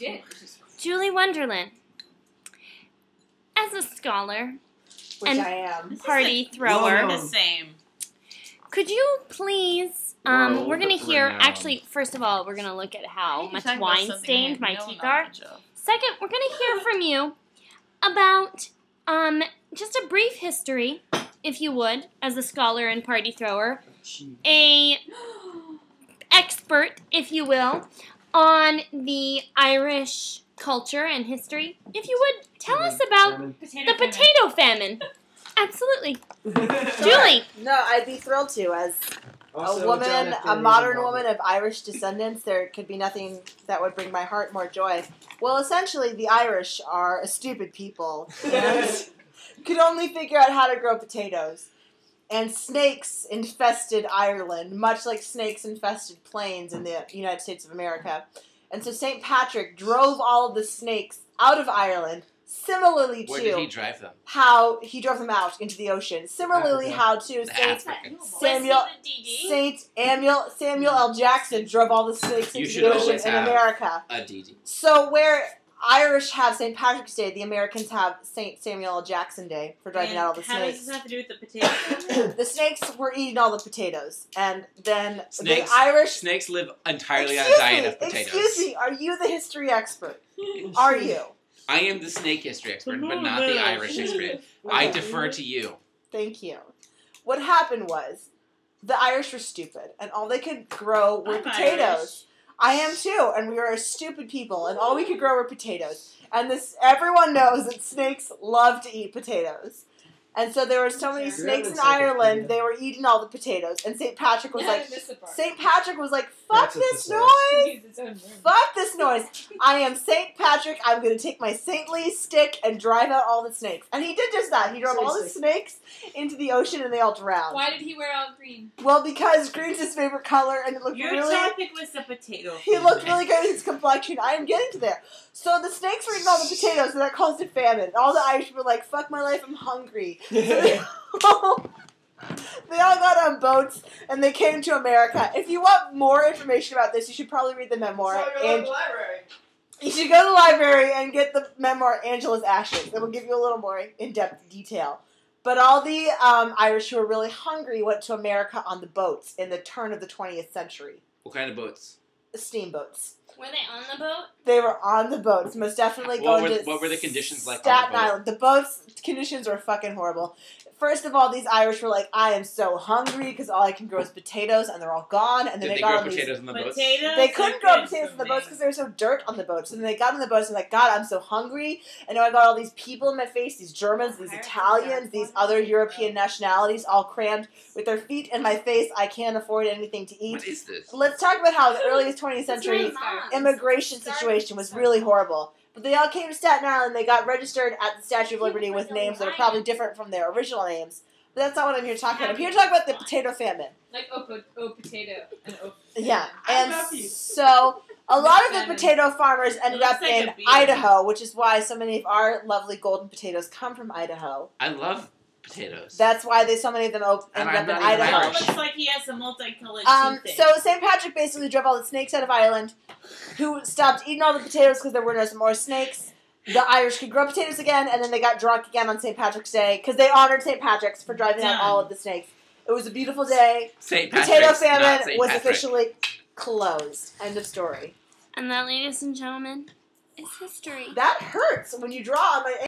did. Julie Wonderland. As a scholar Which and I am. party thrower, Whoa. The same. could you please, Whoa, we're going to hear, right now. actually, first of all, we're going to look at how much Talking about wine something stained I my know teeth not are. much of. Second, we're going to hear from you about just a brief history, if you would, as a scholar and party thrower, a expert, if you will, on the Irish culture and history. If you would, tell us about the potato famine. Absolutely. Julie. No, I'd be thrilled to. As Also, a woman, John F. a Kennedy's modern involvement. woman of Irish descendants, there could be nothing that would bring my heart more joy. Well, essentially, the Irish are a stupid people and could only figure out how to grow potatoes. And snakes infested Ireland, much like snakes infested plains in the United States of America. And so St. Patrick drove all of the snakes out of Ireland, similarly Where did he to drive them? how he drove them out into the ocean. Similarly, Africa. how to Samuel L. Jackson drove all the snakes You into should the ocean always in have America. a DD. So where Irish have St. Patrick's Day, the Americans have St. Samuel L. Jackson Day for driving out all the How does snakes. this have to do with the potato? The snakes were eating all the potatoes, and then Snakes, the Irish. snakes live entirely on a diet of potatoes. Excuse me, are you the history expert? Are you? I am the snake history expert, but not the Irish expert. I defer to you. Thank you. What happened was, the Irish were stupid, and all they could grow were I'm potatoes. I am too, and we were a stupid people, and all we could grow were potatoes. And everyone knows that snakes love to eat potatoes. And so there were so many snakes in Ireland, they were eating all the potatoes. And St. Patrick was like, fuck this noise! Fuck this noise! I am St. Patrick, I'm going to take my saintly stick and drive out all the snakes. And he did just that. He drove all the snakes into the ocean and they all drowned. Why did he wear all green? Well, because green's his favorite color and it looked Your really... topic was the potato. He looked really good with his complexion. I am getting to there. So the snakes were eating all the potatoes, and that caused a famine. And all the Irish were like, fuck my life, I'm hungry. So they all got on boats, and they came to America. If you want more information about this, you should probably read the memoir. So go to the library. You should go to the library and get the memoir, Angela's Ashes. It will give you a little more in-depth detail. But all the Irish who were really hungry went to America on the boats in the turn of the 20th century. What kind of boats? Steamboats. Were they on the boat? They were on the boats, most definitely going to What were the conditions like Staten on the boat? Island. The boats conditions were fucking horrible. First of all, these Irish were like, I am so hungry because all I can grow is potatoes, and they're all gone. And then Did they got grow on these. potatoes on the boats? Potatoes? They couldn't grow potatoes on the boats because there was so dirt on the boats. And then they got on the boats and like, God, I'm so hungry. And now I got all these people in my face, these Germans, these Italians, these other European nationalities all crammed with their feet in my face. I can't afford anything to eat. What is this? Let's talk about how the earliest 20th century immigration situation was really horrible. But they all came to Staten Island. They got registered at the Statue of Liberty with names that are probably different from their original names. But that's not what I'm here to talk about. I'm here to talk about the potato famine. Like potato and Yeah, I and love you. so a lot of the potato farmers ended It looks up like in a bean. Idaho, which is why so many of our lovely golden potatoes come from Idaho. I love potatoes. That's why so many of them And ended I'm up in not even Idaho. It Irish. looks like he has a multicolored toothpick. So St. Patrick basically drove all the snakes out of Ireland, who stopped eating all the potatoes because there were no more snakes. The Irish could grow potatoes again, and then they got drunk again on St. Patrick's Day because they honored St. Patrick's for driving out all of the snakes. It was a beautiful day. St. Potato Patrick's, not famine St. was Patrick. officially closed. End of story. And that, ladies and gentlemen, is history. That hurts when you draw on my